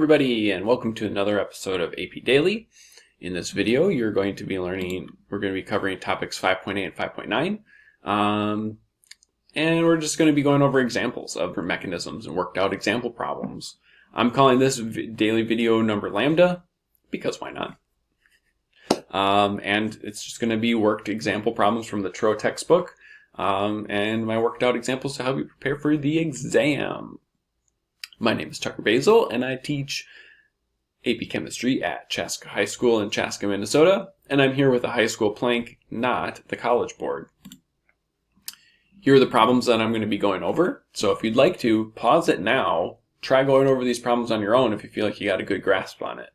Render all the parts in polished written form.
everybody, and welcome to another episode of AP Daily. In this video, we're going to be covering topics 5.8 and 5.9. And we're just going to be going over examples of mechanisms and worked out example problems. I'm calling this daily video number lambda, because why not? And it's just going to be worked example problems from the TRO textbook, and my worked out examples to help you prepare for the exam. My name is Tucker Basil, and I teach AP Chemistry at Chaska High School in Chaska, Minnesota, and I'm here with a high school plank, not the College Board. Here are the problems that I'm going to be going over, so if you'd like to, pause it now, try going over these problems on your own if you feel like you got a good grasp on it.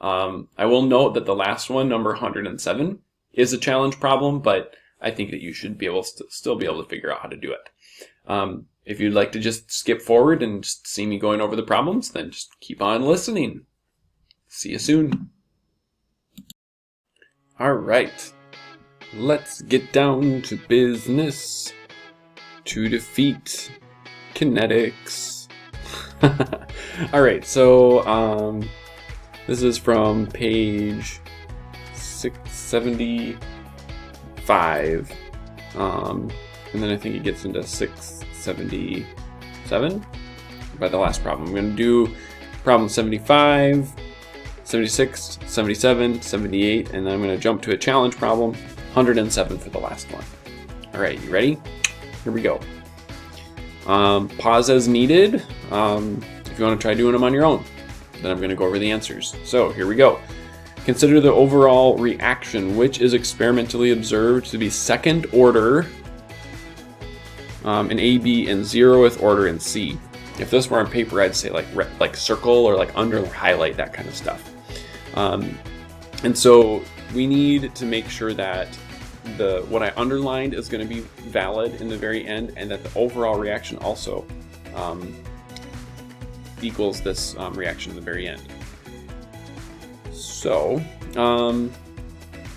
I will note that the last one, number 107, is a challenge problem, but I think that you should be able to still be able to figure out how to do it. If you'd like to just skip forward and just see me going over the problems, then just keep on listening. See you soon. All right, let's get down to business to defeat kinetics. All right, so this is from page 675, and then I think it gets into 677 by the last problem. I'm going to do problem 75, 76, 77, 78, and then I'm going to jump to a challenge problem, 107 for the last one. All right, you ready? Here we go. Pause as needed if you want to try doing them on your own. Then I'm going to go over the answers. So here we go. Consider the overall reaction, which is experimentally observed to be second order in A, B, and 0th order in C. If this were on paper, I'd say like circle or like under or highlight, that kind of stuff. And so we need to make sure that what I underlined is going to be valid in the very end, and that the overall reaction also equals this reaction in the very end. So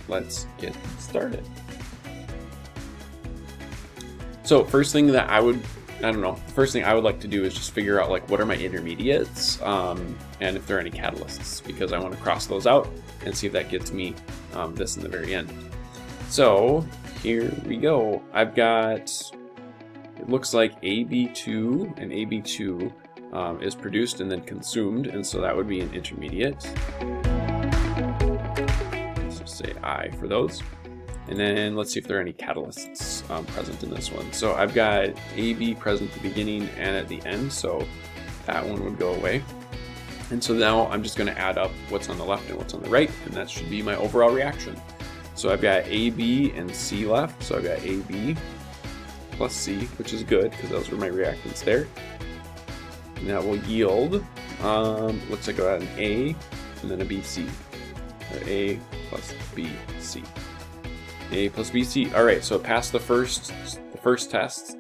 let's get started. So first thing I would like to do is just figure out like what are my intermediates and if there are any catalysts, because I want to cross those out and see if that gets me this in the very end. So here we go. I've got, it looks like AB2 and AB2 is produced and then consumed, and so that would be an intermediate. Let's just say I for those. And then let's see if there are any catalysts present in this one. So I've got AB present at the beginning and at the end, so that one would go away. And so now I'm just going to add up what's on the left and what's on the right, and that should be my overall reaction. So I've got AB and C left, so I've got AB plus C, which is good because those were my reactants there. And that will yield, looks like I got an A and then a BC. A plus BC. A plus BC. All right, so it passed the first test.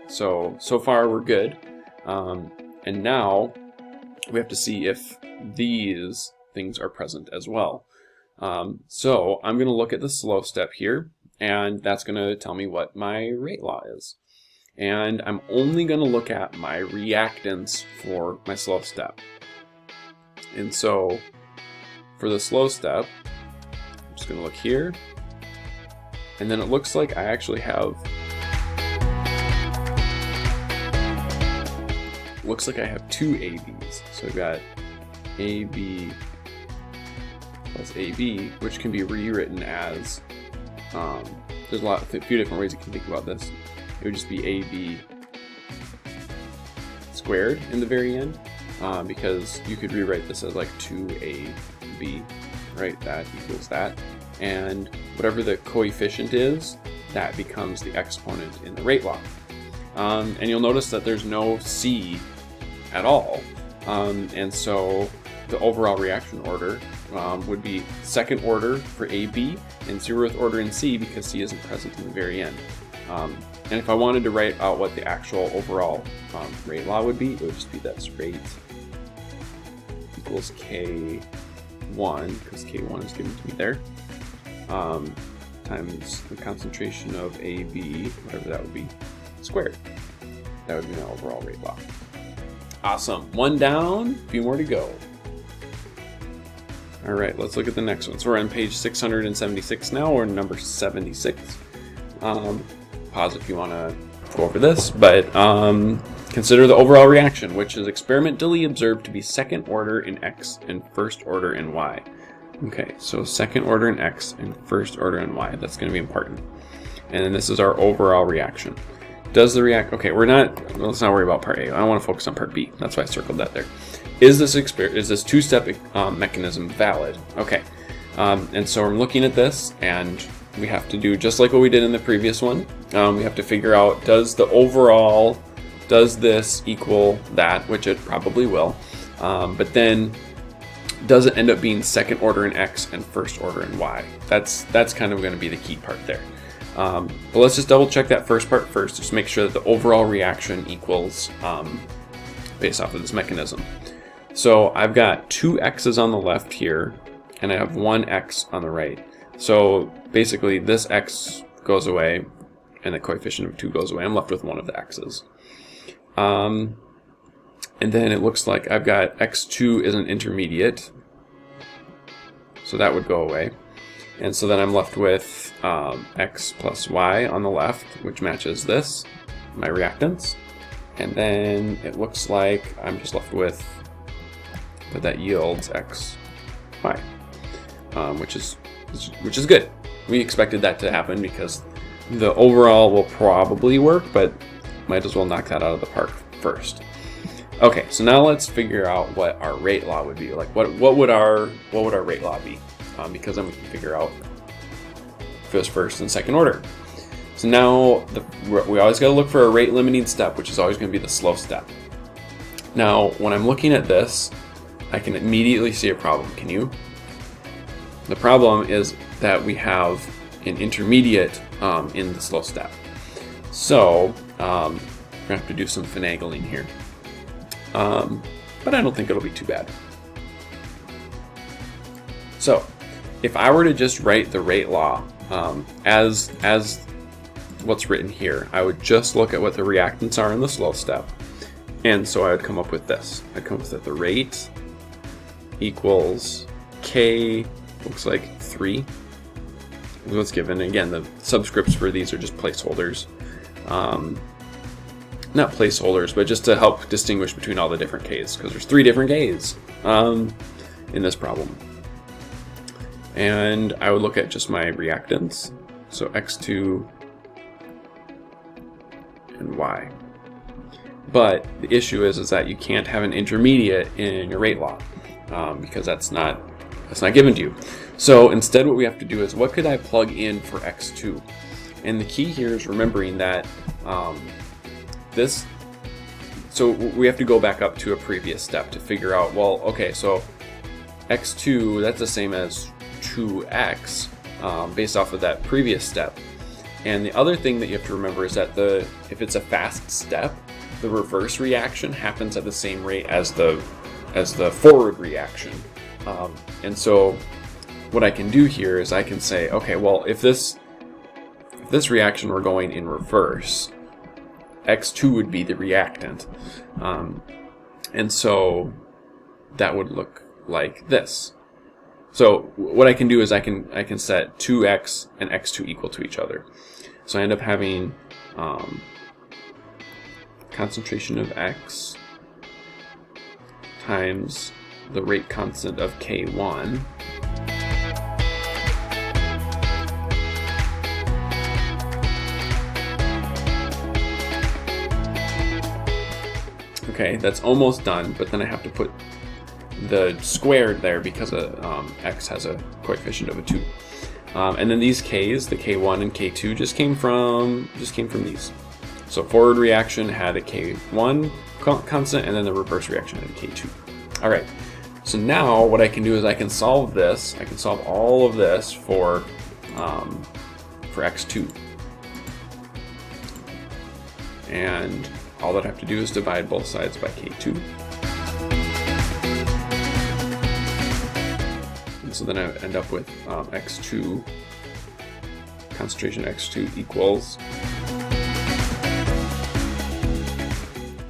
So far we're good. And now we have to see if these things are present as well. So I'm going to look at the slow step here, and that's going to tell me what my rate law is. And I'm only going to look at my reactants for my slow step. And so for the slow step, I'm just going to look here. And then it looks like I actually have, two ABs. So I've got AB plus AB, which can be rewritten as, there's a few different ways you can think about this. It would just be AB squared in the very end, because you could rewrite this as like 2AB, right? That equals that. And whatever the coefficient is, that becomes the exponent in the rate law. And you'll notice that there's no C at all. And so the overall reaction order would be second order for AB and 0th order in C, because C isn't present in the very end. And if I wanted to write out what the actual overall rate law would be, it would just be this: rate equals K1, because K1 is given to me there, times the concentration of AB, whatever that would be, squared. That would be my overall rate law. Awesome. One down, a few more to go. All right, let's look at the next one. So we're on page 676 now, or number 76. Pause if you want to go over this, but consider the overall reaction, which is experimentally observed to be second order in X and first order in Y. Okay, so second order in X and first order in Y. That's going to be important. And then this is our overall reaction. Does the okay, let's not worry about part A. I want to focus on part B. That's why I circled that there. Is this two-step mechanism valid? Okay, and so I'm looking at this, and we have to do just like what we did in the previous one. We have to figure out, does this equal that, which it probably will, but then does it end up being second order in X and first order in Y? That's kind of going to be the key part there. But let's just double check that first part first, just make sure that the overall reaction equals based off of this mechanism. So I've got two X's on the left here, and I have one X on the right. So basically this X goes away, and the coefficient of 2 goes away. I'm left with one of the X's. And then it looks like I've got X2 is an intermediate, so that would go away. And so then I'm left with X plus Y on the left, which matches this, my reactants. And then it looks like I'm just left with that yields X, Y, which is good. We expected that to happen because the overall will probably work, but might as well knock that out of the park first. Okay, so now let's figure out what our rate law would be. Like what would our rate law be? Because then we can figure out if it was first and second order. So now we always got to look for a rate limiting step, which is always going to be the slow step. Now, when I'm looking at this, I can immediately see a problem. Can you? The problem is that we have an intermediate in the slow step. So we're going to have to do some finagling here. But I don't think it'll be too bad. So if I were to just write the rate law as what's written here, I would just look at what the reactants are in the slow step. And so I would come up with this. I'd come up with that the rate equals K, looks like 3. Is what's given. Again, the subscripts for these are just placeholders. Not placeholders, but just to help distinguish between all the different Ks, because there's 3 different Ks in this problem. And I would look at just my reactants, so X2 and Y. But the issue is that you can't have an intermediate in your rate law, because that's not given to you. So instead what we have to do is, what could I plug in for X2? And the key here is remembering that so we have to go back up to a previous step to figure out, well, okay, so X2, that's the same as 2X based off of that previous step. And the other thing that you have to remember is that if it's a fast step, the reverse reaction happens at the same rate as the forward reaction. And so what I can do here is I can say, okay, well, if this reaction were going in reverse, X2 would be the reactant. And so that would look like this. So what I can do is I can set 2X and X2 equal to each other. So I end up having concentration of X times the rate constant of K1 okay, that's almost done, but then I have to put the squared there because X has a coefficient of a 2. And then these K's, the K1 and K2, just came from these. So forward reaction had a K1 constant, and then the reverse reaction had a K2. All right. So now what I can do is I can solve this. I can solve all of this for X2. And all that I have to do is divide both sides by K2. And so then I end up with X2, concentration X2 equals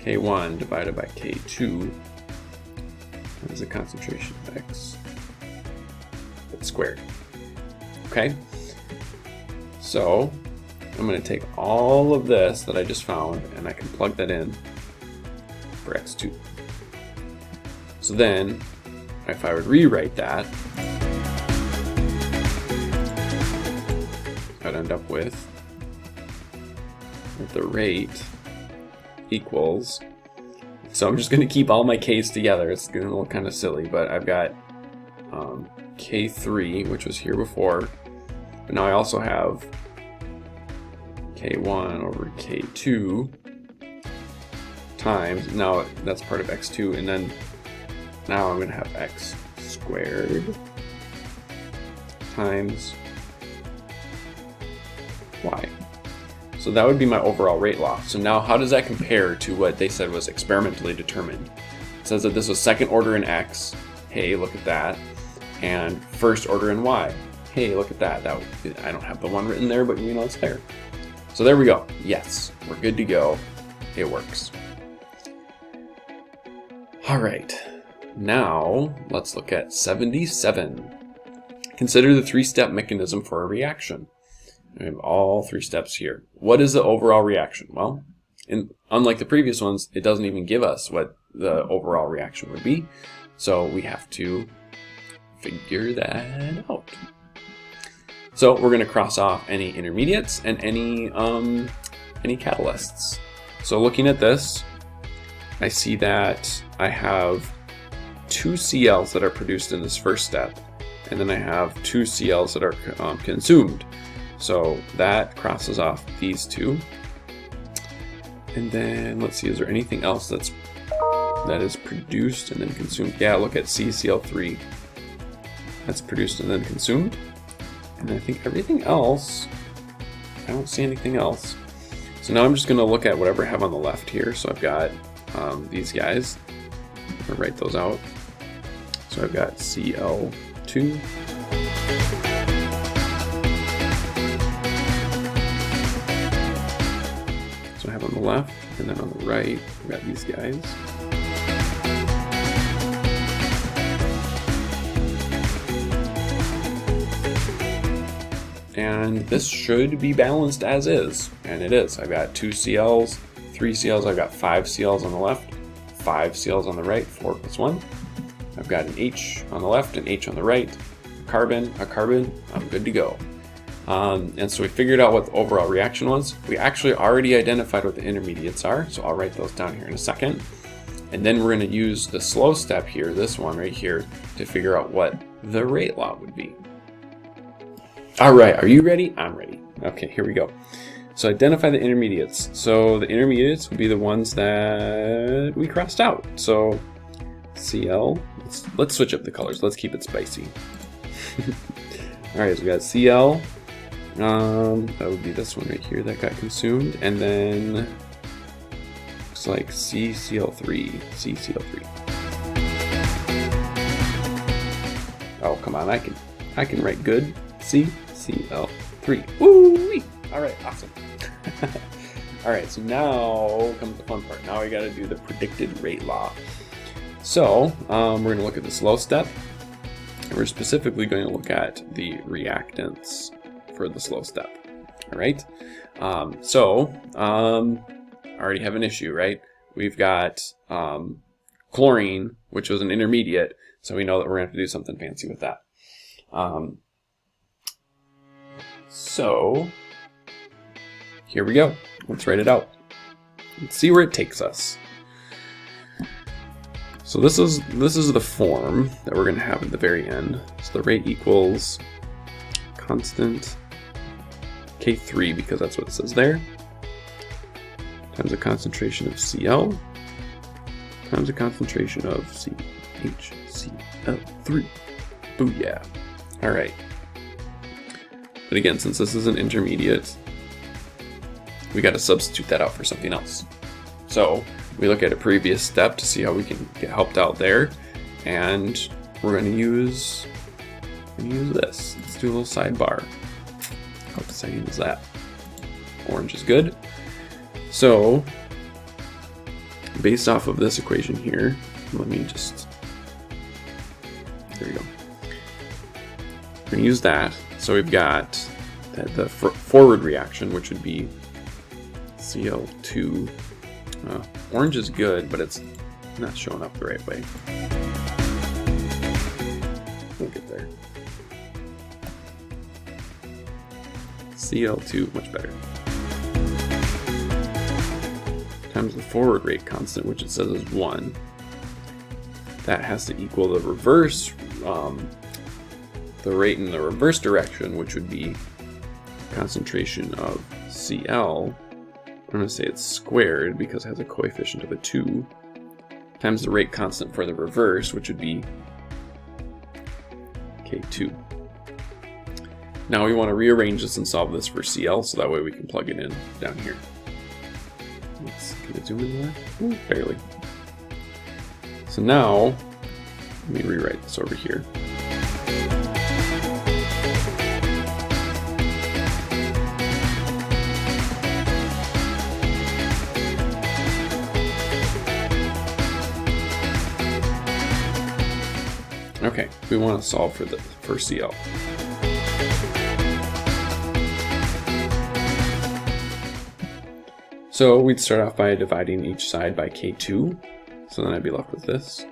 K1 divided by K2 is a concentration of X squared. Okay, so I'm going to take all of this that I just found and I can plug that in for X2. So then, if I would rewrite that, I'd end up with the rate equals, so I'm just going to keep all my K's together. It's going to look kind of silly, but I've got K3, which was here before, but now I also have K1 over K2 times, now that's part of X2, and then now I'm going to have X squared times Y. So that would be my overall rate law. So now how does that compare to what they said was experimentally determined? It says that this was second order in X. Hey, look at that. And first order in Y. Hey, look at that. I don't have the one written there, but you know it's there. So there we go. Yes, we're good to go. It works. All right. Now let's look at 77. Consider the three-step mechanism for a reaction. We have all three steps here. What is the overall reaction? Well, unlike the previous ones, it doesn't even give us what the overall reaction would be. So we have to figure that out. So we're going to cross off any intermediates and any catalysts. So looking at this, I see that I have 2 CLs that are produced in this first step, and then I have 2 CLs that are consumed. So that crosses off these 2. And then let's see, is there anything else that is produced and then consumed? Yeah, look at CCl3. That's produced and then consumed. And I think everything else, I don't see anything else. So now I'm just going to look at whatever I have on the left here. So I've got these guys. I'm going to write those out. So I've got Cl2. So I have on the left, and then on the right, I've got these guys. And this should be balanced as is, and it is. I've got 2 CLs, 3 CLs, I've got 5 CLs on the left, 5 CLs on the right, 4 plus 1. I've got an H on the left, an H on the right, a carbon, I'm good to go. And so we figured out what the overall reaction was. We actually already identified what the intermediates are, so I'll write those down here in a second. And then we're going to use the slow step here, this one right here, to figure out what the rate law would be. All right, are you ready? I'm ready. Okay, here we go. So identify the intermediates. So the intermediates would be the ones that we crossed out. So Cl, let's switch up the colors. Let's keep it spicy. All right, so we got Cl. That would be this one right here that got consumed, and then looks like CCl3. Oh, come on, I can write good. CCl3. Woo-wee! All right, awesome. All right, so now comes the fun part. Now we got to do the predicted rate law. So we're going to look at the slow step, and we're specifically going to look at the reactants for the slow step. All right. I already have an issue, right? We've got chlorine, which was an intermediate, so we know that we're going to have to do something fancy with that. So here we go. Let's write it out. Let's see where it takes us. So this is the form that we're going to have at the very end. So the rate equals constant K3, because that's what it says there, times the concentration of Cl times the concentration of CHCl3. Booyah. All right. But again, since this is an intermediate, we got to substitute that out for something else. So we look at a previous step to see how we can get helped out there, and we're going to use this. Let's do a little sidebar. How exciting is that? Orange is good. So based off of this equation here, let me just, there we go. We're going to use that. So we've got the forward reaction, which would be Cl2. Orange is good, but it's not showing up the right way. We'll get there. Cl2, much better. Times the forward rate constant, which it says is 1. That has to equal the reverse, the rate in the reverse direction, which would be concentration of Cl. I'm going to say it's squared because it has a coefficient of a 2, times the rate constant for the reverse, which would be K2. Now we want to rearrange this and solve this for Cl, so that way we can plug it in down here. Can I zoom in more? Ooh, barely. So now, let me rewrite this over here. Okay, we want to solve for Cl. So we'd start off by dividing each side by K2, so then I'd be left with this.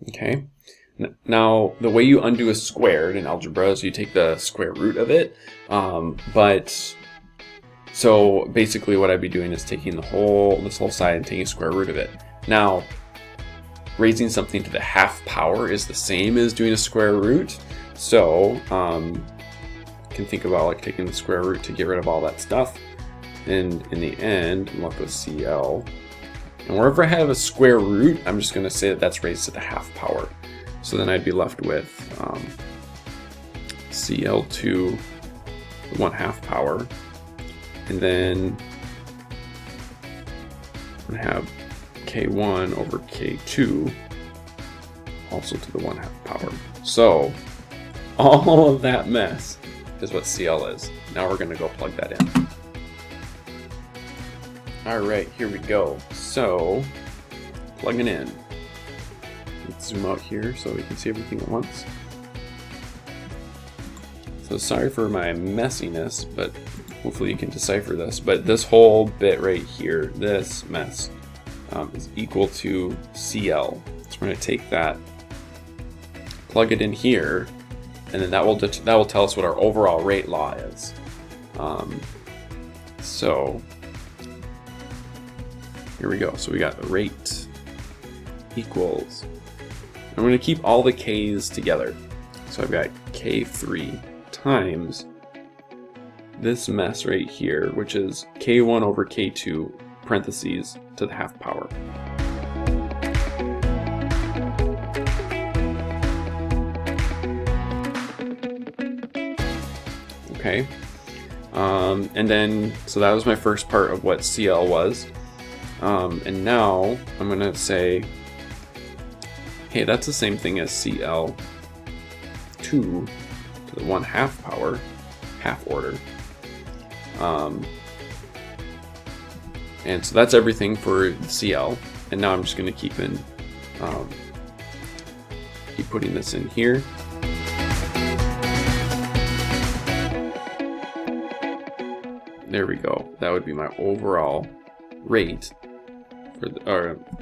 Okay, now the way you undo a squared in algebra is you take the square root of it, so basically what I'd be doing is taking this whole side and taking a square root of it. Now, raising something to the half power is the same as doing a square root, so you can think about like taking the square root to get rid of all that stuff, and in the end I'm left with Cl, and wherever I have a square root I'm just going to say that that's raised to the half power, so then I'd be left with Cl2 1/2 power, and then I'm going to have K1 over K2 also to the 1/2 power. So all of that mess is what Cl is. Now we're going to go plug that in. Alright, here we go. So plugging in. Let's zoom out here so we can see everything at once. So sorry for my messiness, but hopefully you can decipher this. But this whole bit right here, this mess, is equal to Cl. So we're going to take that, plug it in here, and then that will tell us what our overall rate law is. So here we go. So we got the rate equals, I'm going to keep all the k's together. So I've got K3 times this mess right here, which is K1 over K2 parentheses to the half power. Okay, and then, so that was my first part of what Cl was. And now I'm going to say, hey, that's the same thing as Cl2 to the 1/2 power, half order. And so that's everything for Cl. And now I'm just going to keep putting this in here. There we go. That would be my overall rate for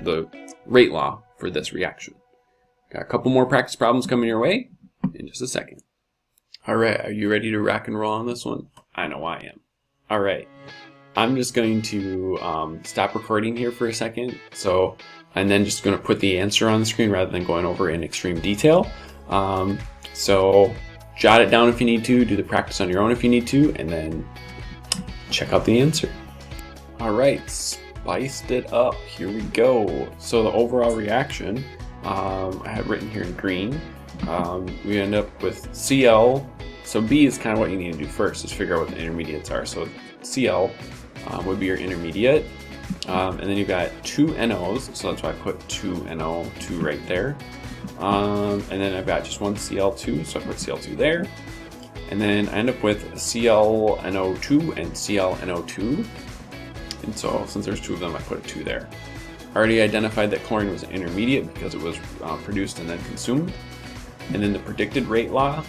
the rate law for this reaction. Got a couple more practice problems coming your way in just a second. All right, are you ready to rock and roll on this one? I know I am. All right, I'm just going to stop recording here for a second. So, and then just going to put the answer on the screen rather than going over in extreme detail. So jot it down if you need to, do the practice on your own if you need to, and then check out the answer. All right, spiced it up. Here we go. So the overall reaction, I have written here in green. We end up with Cl. So B is kind of what you need to do first, is figure out what the intermediates are. So Cl would be your intermediate. And then you've got two NOs, so that's why I put 2NO2 right there. And then I've got just one Cl2, so I put Cl2 there. And then I end up with ClNO2 and ClNO2. And so since there's two of them, I put a 2 there. I already identified that chlorine was an intermediate because it was produced and then consumed. And then the predicted rate law,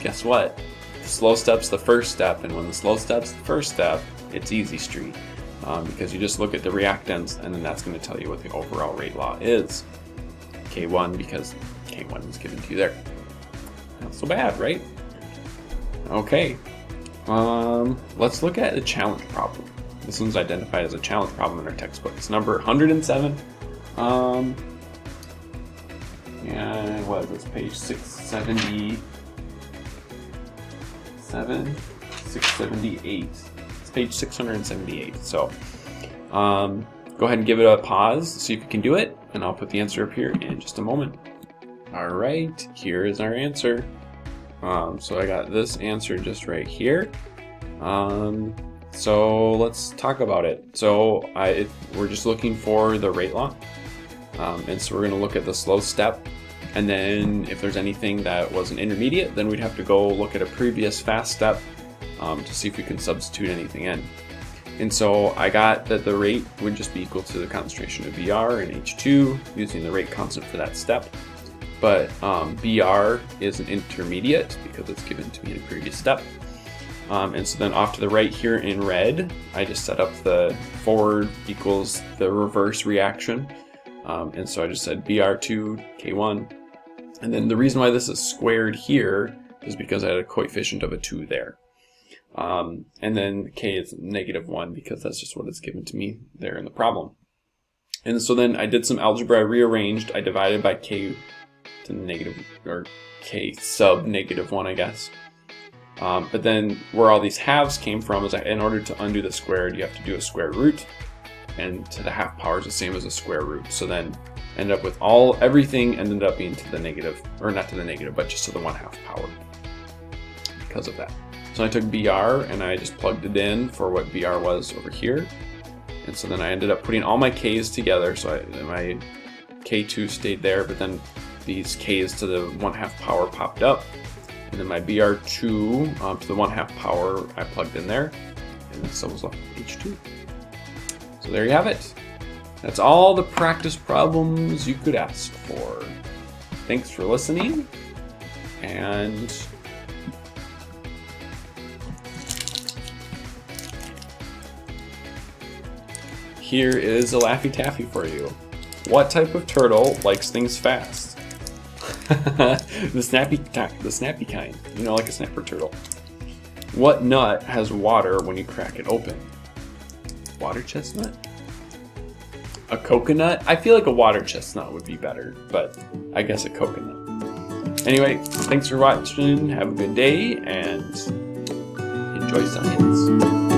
guess what? The slow step's the first step, and when the slow step's the first step, it's easy street. Because you just look at the reactants, and then that's going to tell you what the overall rate law is. K1, because K1 was given to you there. Not so bad, right? Okay. Let's look at a challenge problem. This one's identified as a challenge problem in our textbook. It's number 107. And what is this? Page 677, 678. It's page 678. So go ahead and give it a pause, see if you can do it, and I'll put the answer up here in just a moment. All right, here is our answer. So I got this answer just right here. So let's talk about it. So we're just looking for the rate law. And so we're going to look at the slow step. And then if there's anything that was an intermediate, then we'd have to go look at a previous fast step to see if we can substitute anything in. And so I got that the rate would just be equal to the concentration of Br and H2 using the rate constant for that step. But Br is an intermediate because it's given to me in a previous step. And so then off to the right here in red, I just set up the forward equals the reverse reaction. And so I just said Br2, K1. And then the reason why this is squared here is because I had a coefficient of a 2 there. And then K is -1 because that's just what it's given to me there in the problem. And so then I did some algebra, I rearranged, I divided by K to negative, or K sub -1, I guess. But then where all these halves came from is in order to undo the squared, you have to do a square root. And to the half power is the same as a square root. So then end up with everything ended up being to the negative, or not to the negative, but just to the 1/2 power because of that. So I took Br and I just plugged it in for what Br was over here. And so then I ended up putting all my K's together. So my K2 stayed there, but then these K's to the 1/2 power popped up. And then my Br2 to the 1/2 power I plugged in there. And so was left with H2. So there you have it. That's all the practice problems you could ask for. Thanks for listening, and here is a Laffy Taffy for you. What type of turtle likes things fast? The snappy kind, you know, like a snapper turtle. What nut has water when you crack it open? Water chestnut? A coconut? I feel like a water chestnut would be better, but I guess a coconut. Anyway, thanks for watching, have a good day, and enjoy science.